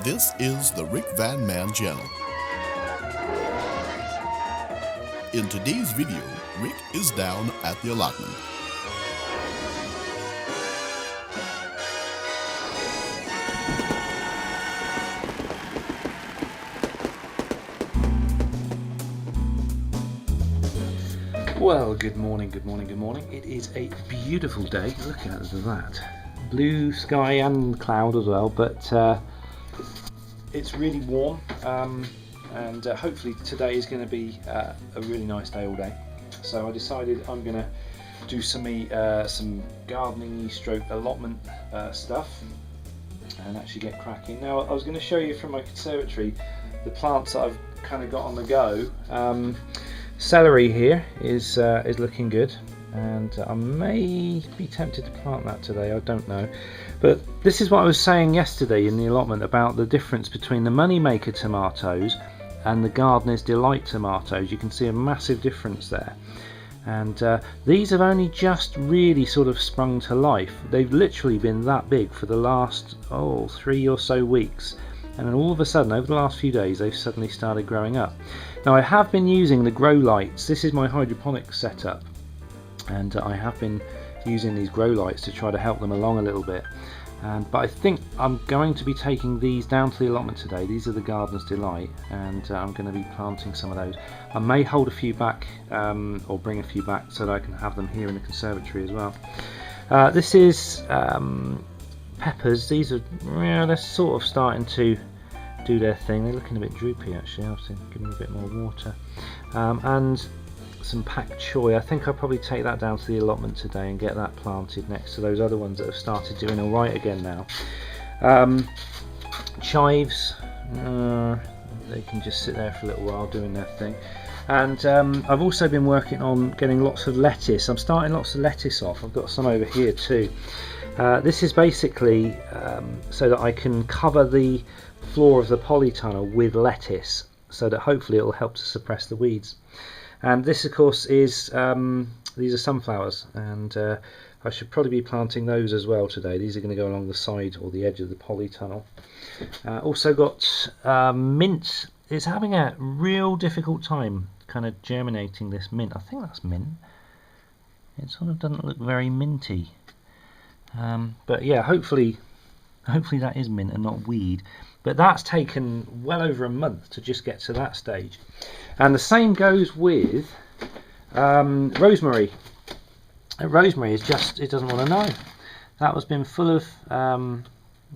This is the RickVanMan channel. In today's video, Rick is down at the allotment. Well, good morning. It is a beautiful day. Look at that. Blue sky and cloud as well, but it's really warm, and hopefully today is going to be a really nice day all day. So I decided I'm going to do some gardening stroke allotment stuff and actually get cracking. Now, I was going to show you from my conservatory the plants that I've kind of got on the go. Celery here is looking good, and I may be tempted to plant that today, I don't know. But this is what I was saying yesterday in the allotment about the difference between the Moneymaker tomatoes and the Gardener's Delight tomatoes. You can see a massive difference there. And these have only just really sort of sprung to life. They've literally been that big for the last 3 or so weeks. And then all of a sudden, over the last few days, they've suddenly started growing up. Now, I have been using the grow lights. This is my hydroponics setup, and I have been using these grow lights to try to help them along a little bit. But I think I'm going to be taking these down to the allotment today. These are the Gardener's Delight, and I'm going to be planting some of those. I may hold a few back, or bring a few back, so that I can have them here in the conservatory as well. This is peppers. These are, they're sort of starting to do their thing. They're looking a bit droopy actually. I've given them a bit more water. And some pak choi. I think I'll probably take that down to the allotment today and get that planted next to those other ones that have started doing alright again now. Chives, they can just sit there for a little while doing their thing. And I've also been working on getting lots of lettuce. I'm starting lots of lettuce off. I've got some over here too. This is basically so that I can cover the floor of the polytunnel with lettuce, so that hopefully it will help to suppress the weeds. And this, of course, is these are sunflowers, and I should probably be planting those as well today. These are going to go along the side or the edge of the polytunnel. Also got mint. It's having a real difficult time kind of germinating, this mint. I think that's mint. It sort of doesn't look very minty. But yeah, hopefully that is mint and not weed. But that's taken well over a month to just get to that stage. And the same goes with rosemary. Rosemary is just, it doesn't want to know. That has been full of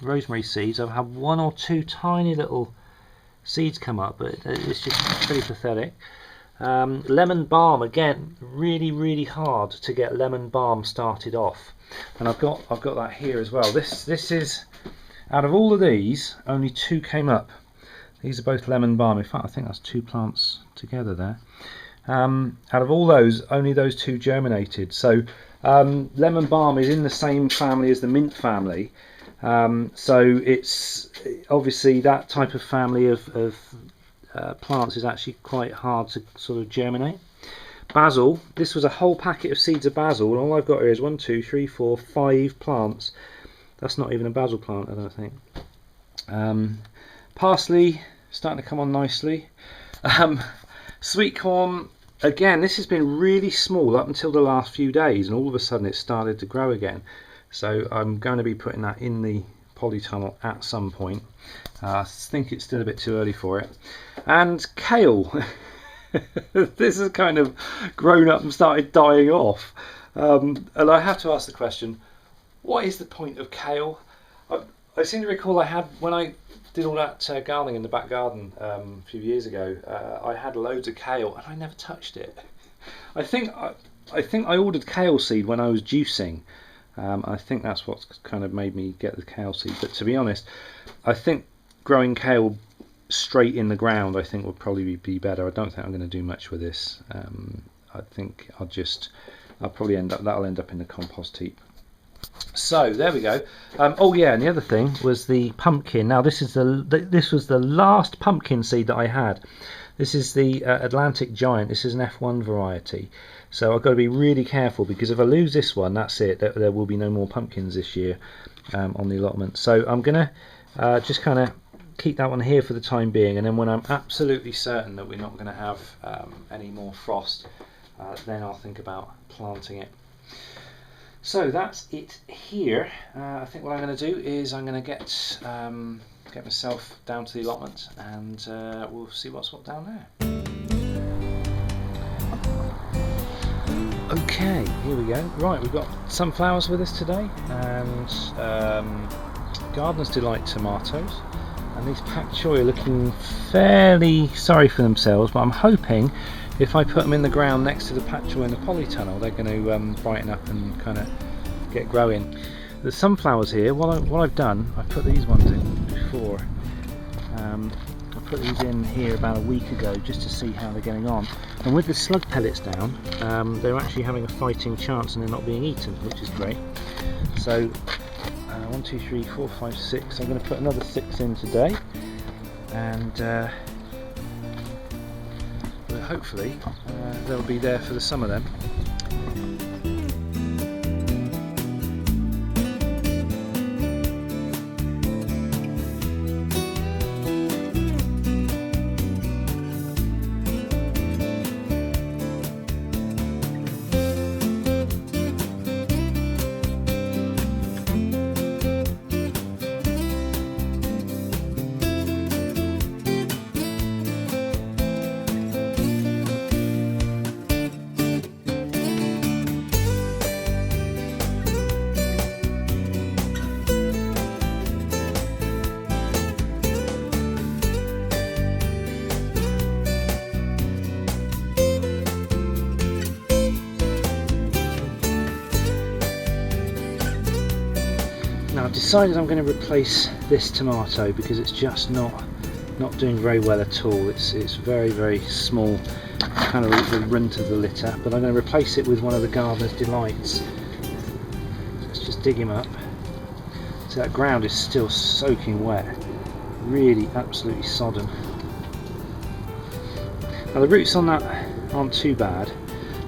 rosemary seeds. I've had one or two tiny little seeds come up, but it's just pretty pathetic. Lemon balm, again, really hard to get lemon balm started off. And I've got that here as well. This is, out of all of these, only two came up. These are both lemon balm. In fact, I think that's two plants together there. Out of all those, only those two germinated. So lemon balm is in the same family as the mint family. So it's obviously that type of family of plants is actually quite hard to sort of germinate. Basil, this was a whole packet of seeds of basil, and all I've got here is 1, 2, 3, 4, 5 plants. That's not even a basil plant, I don't think. Parsley, starting to come on nicely. Sweet corn, again, this has been really small up until the last few days, and all of a sudden it started to grow again. So I'm going to be putting that in the polytunnel at some point. I think it's still a bit too early for it. And kale. This has kind of grown up and started dying off. And I have to ask the question, what is the point of kale? I seem to recall I had, when I did all that gardening in the back garden a few years ago, I had loads of kale and I never touched it. I think I ordered kale seed when I was juicing. I think that's what's kind of made me get the kale seed. But to be honest, I think growing kale straight in the ground, I think would probably be better. I don't think I'm going to do much with this. I think I'll probably that'll end up in the compost heap. So there we go. Oh yeah, and the other thing was the pumpkin. Now this was the last pumpkin seed that I had. This is the Atlantic Giant. This is an F1 variety. So I've got to be really careful, because if I lose this one, that's it. There will be no more pumpkins this year on the allotment. So I'm going to just kind of keep that one here for the time being, and then when I'm absolutely certain that we're not going to have any more frost, then I'll think about planting it. So that's it here. I think what I'm going to do is I'm going to get myself down to the allotment, and we'll see what's what down there. Okay, here we go. Right, we've got sunflowers with us today, and gardeners delight tomatoes, and these pak choi are looking fairly sorry for themselves, but I'm hoping if I put them in the ground next to the pak choi in the polytunnel, they're going to brighten up and kind of get growing. The sunflowers here, what I've done, I've put these ones in before. I put these in here about a week ago just to see how they're getting on, and with the slug pellets down, they're actually having a fighting chance and they're not being eaten, which is great. So 1, 2, 3, 4, 5, 6. I'm going to put another 6 in today, and hopefully they'll be there for the summer then. Now I've decided I'm going to replace this tomato because it's just not doing very well at all. It's very small, kind of the runt of the litter, but I'm going to replace it with one of the gardener's delights. Let's just dig him up. So that ground is still soaking wet, really absolutely sodden. Now the roots on that aren't too bad,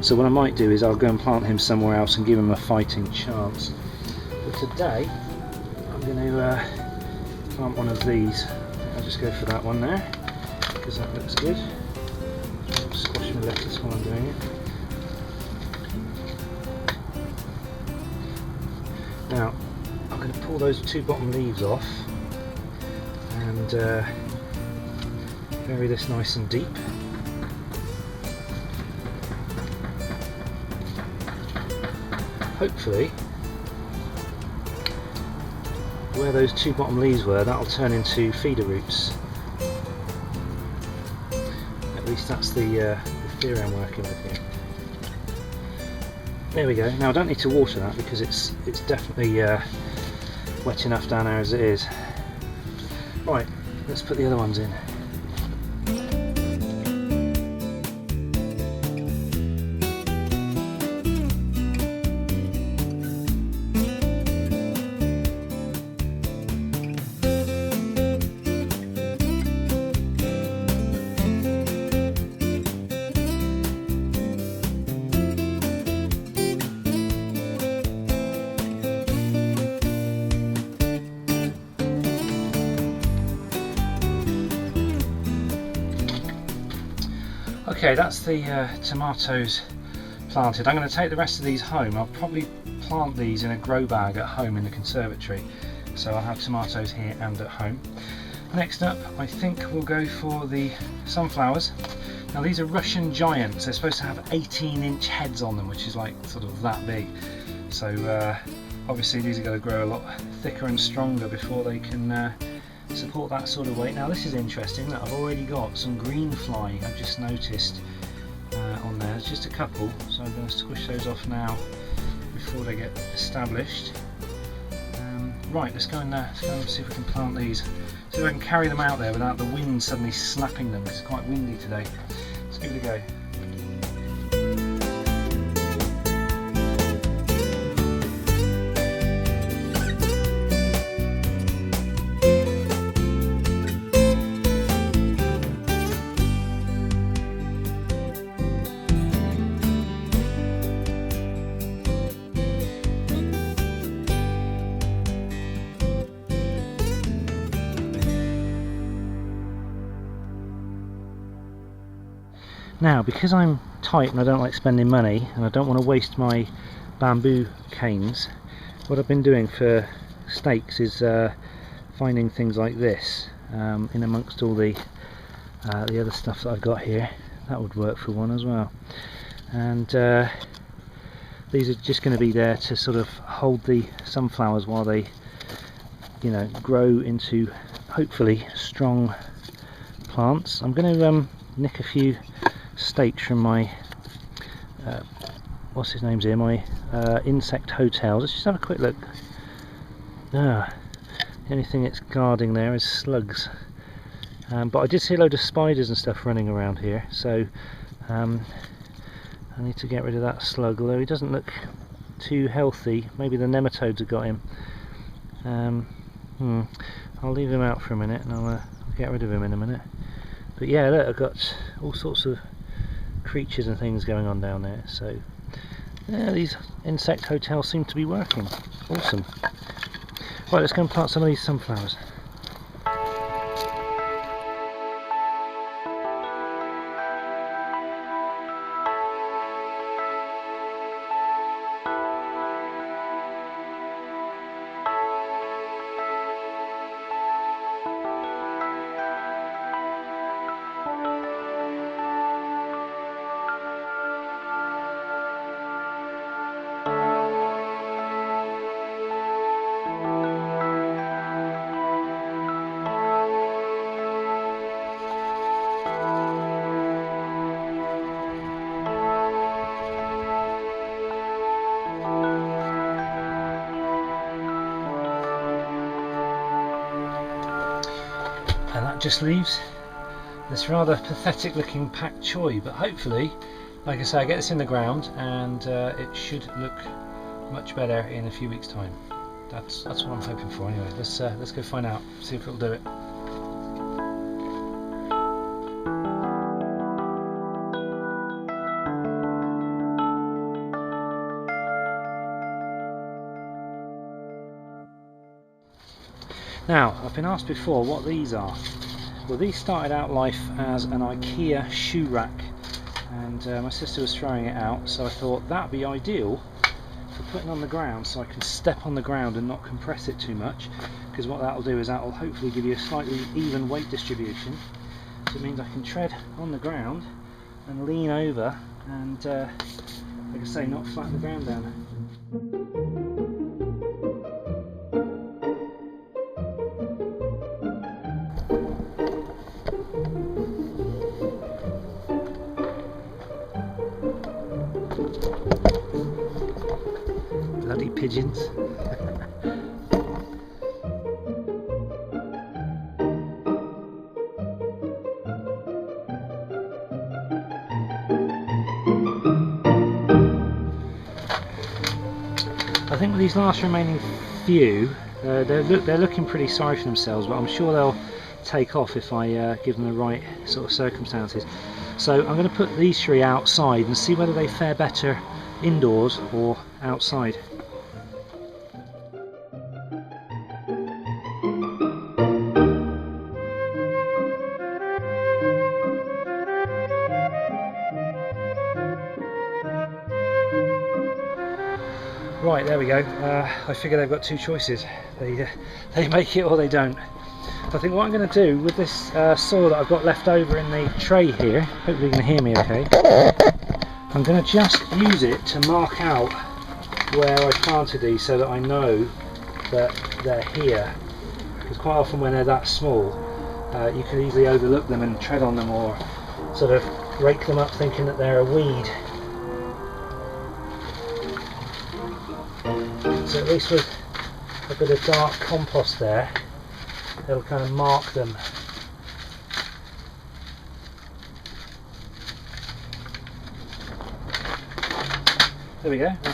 so what I might do is I'll go and plant him somewhere else and give him a fighting chance. But today I'm going to plant one of these. I'll just go for that one there because that looks good. I'll squash my lettuce while I'm doing it. Now I'm going to pull those 2 bottom leaves off and bury this nice and deep. Hopefully where those 2 bottom leaves were, that'll turn into feeder roots. At least that's the theory I'm working with here. There we go. Now I don't need to water that because it's definitely wet enough down there as it is. Right, let's put the other ones in. Okay, that's the tomatoes planted. I'm going to take the rest of these home. I'll probably plant these in a grow bag at home in the conservatory, so I'll have tomatoes here and at home. Next up, I think we'll go for the sunflowers. Now these are Russian giants. They're supposed to have 18-inch heads on them, which is like sort of that big. So obviously these are going to grow a lot thicker and stronger before they can support that sort of weight. Now this is interesting that I've already got some green flying. I've just noticed on there. There's just a couple, so I'm going to squish those off now before they get established. Right, let's go and see if we can plant these. See if I can carry them out there without the wind suddenly snapping them. It's quite windy today. Let's give it a go. Now, because I'm tight and I don't like spending money and I don't want to waste my bamboo canes, what I've been doing for stakes is finding things like this in amongst all the other stuff that I've got here. That would work for one as well. And these are just going to be there to sort of hold the sunflowers while they, you know, grow into hopefully strong plants. I'm going to nick a few stakes from my what's his name's here, my insect hotel. Let's just have a quick look. The only thing it's guarding there is slugs, but I did see a load of spiders and stuff running around here, so I need to get rid of that slug, although he doesn't look too healthy. Maybe the nematodes have got him. I'll leave him out for a minute and I'll get rid of him in a minute. But yeah, look, I've got all sorts of creatures and things going on down there, so yeah, these insect hotels seem to be working. Awesome. Right, let's go and plant some of these sunflowers. And that just leaves this rather pathetic looking pak choi, but hopefully, like I say, I get this in the ground and it should look much better in a few weeks' time. That's what I'm hoping for anyway. Let's go find out, see if it'll do it. Now, I've been asked before what these are. Well, these started out life as an IKEA shoe rack, and my sister was throwing it out, so I thought that'd be ideal for putting on the ground so I can step on the ground and not compress it too much, because what that'll do is that'll hopefully give you a slightly even weight distribution, so it means I can tread on the ground and lean over and, like I say, not flatten the ground down. Bloody pigeons. I think with these last remaining few, they're looking pretty sorry for themselves, but I'm sure they'll take off if I give them the right sort of circumstances. So I'm going to put these three outside and see whether they fare better indoors or outside. Right, there we go. I figure they've got two choices. They make it or they don't. I think what I'm going to do with this soil that I've got left over in the tray here, hopefully you can hear me okay, I'm going to just use it to mark out where I planted these so that I know that they're here. Because quite often when they're that small, you can easily overlook them and tread on them, or sort of rake them up thinking that they're a weed. So at least with a bit of dark compost there, it'll kind of mark them. There we go, and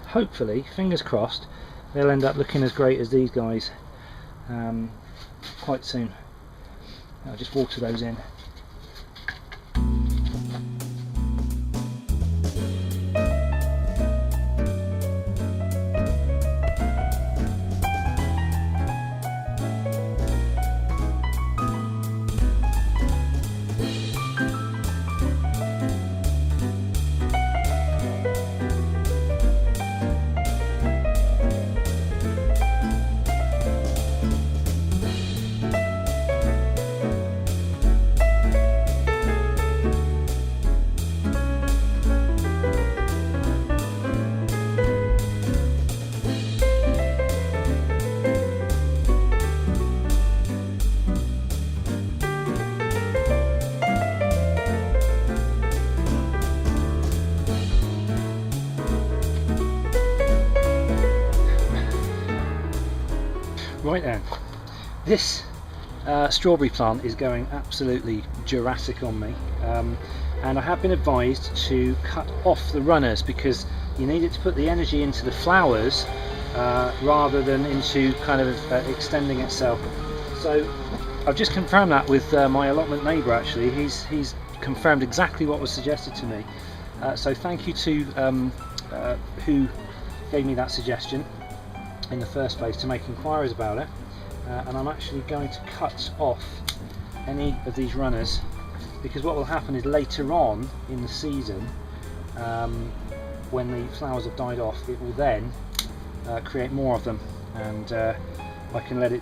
hopefully, fingers crossed, they'll end up looking as great as these guys quite soon. I'll just water those in. Right then, this strawberry plant is going absolutely Jurassic on me, and I have been advised to cut off the runners because you need it to put the energy into the flowers rather than into kind of extending itself. So I've just confirmed that with my allotment neighbour. Actually, he's confirmed exactly what was suggested to me. So thank you to who gave me that suggestion in the first place to make inquiries about it. And I'm actually going to cut off any of these runners, because what will happen is later on in the season, when the flowers have died off, it will then create more of them, and I can let it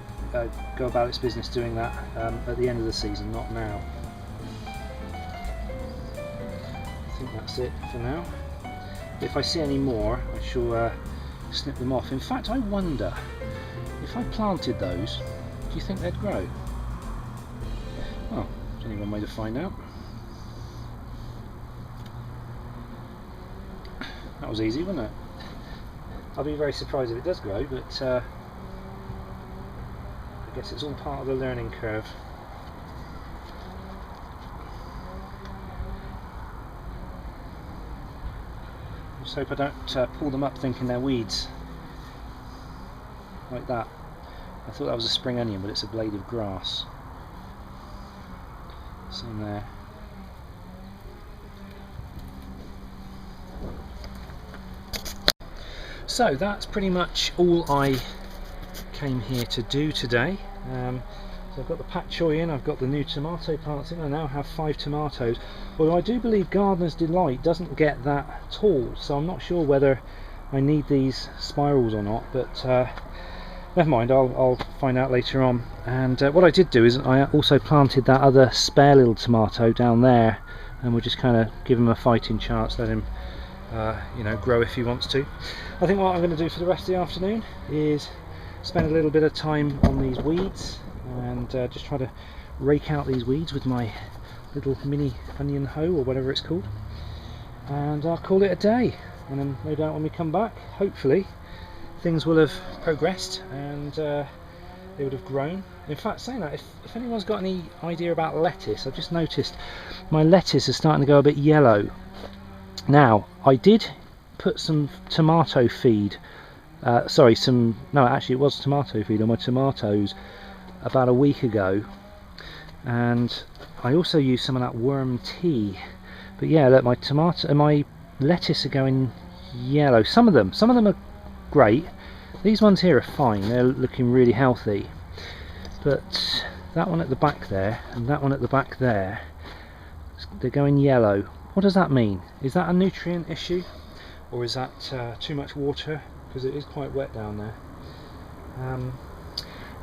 go about its business doing that at the end of the season, not now. I think that's it for now. If I see any more, I shall snip them off. In fact, I wonder, if I planted those, do you think they'd grow? Well, there's only one way to find out. That was easy, wasn't it? I'll be very surprised if it does grow, but I guess it's all part of the learning curve. Just hope I don't pull them up thinking they're weeds. Like that. I thought that was a spring onion, but it's a blade of grass. Same there. So that's pretty much all I came here to do today. So I've got the pak choi in, I've got the new tomato plants in. I now have 5 tomatoes, although I do believe Gardener's Delight doesn't get that tall, so I'm not sure whether I need these spirals or not, but never mind, I'll find out later on. And what I did do is I also planted that other spare little tomato down there, and we'll just kind of give him a fighting chance, let him grow if he wants to. I think what I'm going to do for the rest of the afternoon is spend a little bit of time on these weeds and just try to rake out these weeds with my little mini onion hoe or whatever it's called, and I'll call it a day. And then no doubt when we come back, hopefully things will have progressed and they would have grown. In fact, saying that, if anyone's got any idea about lettuce, I've just noticed my lettuce is starting to go a bit yellow. Now, I did put some tomato feed, no, actually it was tomato feed on my tomatoes about a week ago, and I also used some of that worm tea. But yeah, look, my lettuce are going yellow. Some of them are great. These ones here are fine, they're looking really healthy, but that one at the back there and that one at the back there, they're going yellow. What does that mean? Is that a nutrient issue, or is that too much water? Because it is quite wet down there.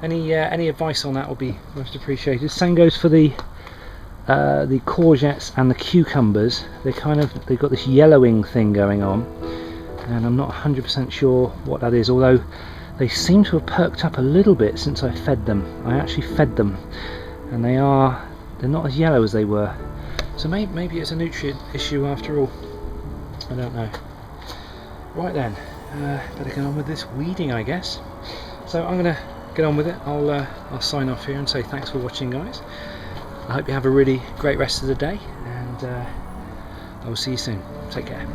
Any advice on that would be most appreciated. Same goes for the courgettes and the cucumbers. They've got this yellowing thing going on, and I'm not 100% sure what that is, although they seem to have perked up a little bit since I fed them. I actually fed them, and they're not as yellow as they were. So maybe it's a nutrient issue after all. I don't know. Right then, better get on with this weeding, I guess. So I'm gonna get on with it. I'll sign off here and say thanks for watching, guys. I hope you have a really great rest of the day, and I will see you soon. Take care.